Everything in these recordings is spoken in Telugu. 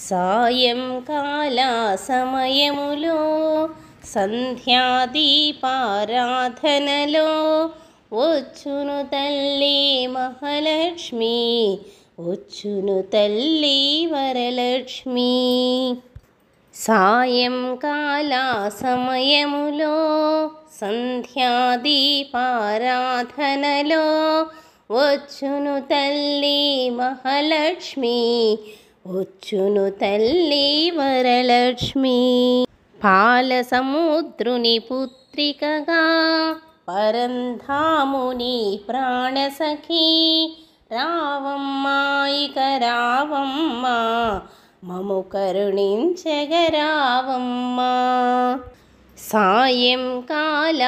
సాయంకాల సమయములో సంధ్యాదీపారాధనలో వచ్చును తల్లి మహాలక్ష్మి, వచ్చును తల్లి వరలక్ష్మి. సాయంకాల సమయములో సంధ్యాదీపారాధనలో వచ్చును తల్లి మహాలక్ష్మి, వచ్చును తల్లి వరలక్ష్మి. పాల సముద్రుని పుత్రికగా పరంధాముని ప్రాణసఖి రావమ్మా, ఇక రావమ్మా, మము కరుణించగరావమ్మా. సాయంకాల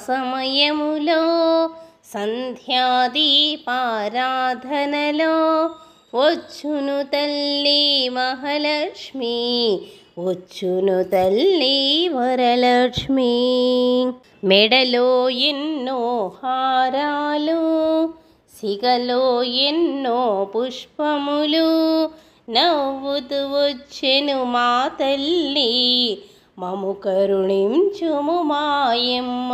సమయములో సంధ్యాదీపారాధనలో వచ్చును తల్లి మహాలక్ష్మి, వచ్చును తల్లి వరలక్ష్మి. మెడలో ఎన్నో హారాలు, సిగలో ఎన్నో పుష్పములు, నవ్వుతూ వచ్చెను మా తల్లి, మము కరుణించుము మాయమ్మ.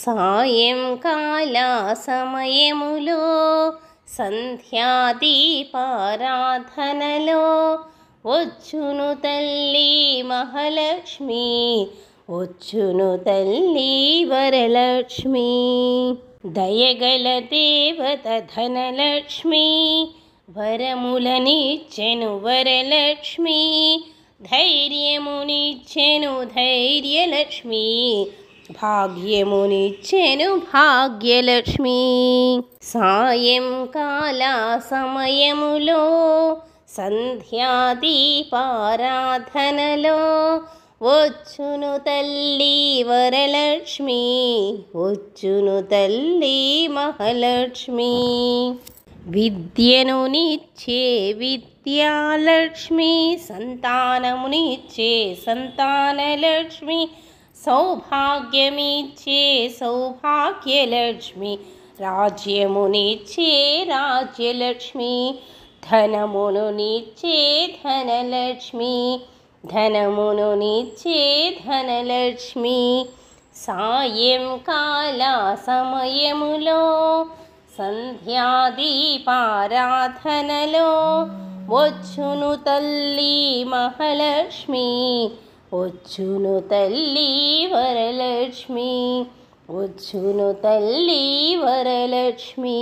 సాయంకాల సమయములో సంధ్యాదీపారాధనలో వచ్చును తల్లి మహాలక్ష్మి, వచ్చును తల్లి వరలక్ష్మి. దయగల దేవత ధనలక్ష్మి, వరములనిచ్చెను వరలక్ష్మి, ధైర్యమునిచ్చెను ధైర్యలక్ష్మి, భాగ్యమునిచ్చెను భాగ్యలక్ష్మి. సాయంకాల సమయములో సంధ్యాదీపారాధనలో వచ్చును తల్లి వరలక్ష్మి, వచ్చును తల్లి మహాలక్ష్మి. విద్యను నిచ్చే విద్యాలక్ష్మి, సంతానమునిచ్చే సంతానలక్ష్మి, సౌభాగ్యమిచ్చే సౌభాగ్యలక్ష్మి, రాజ్యమునిచ్చే రాజ్యలక్ష్మి, ధనమునిచ్చే ధనలక్ష్మి, ధనమునిచ్చే ధనలక్ష్మి. సాయంకాల సమయములో సంధ్యాదీపారాధనలో వచ్చును తల్లి మహాలక్ష్మి, వచ్చును తల్లి వరలక్ష్మి, వచ్చును తల్లి వరలక్ష్మి.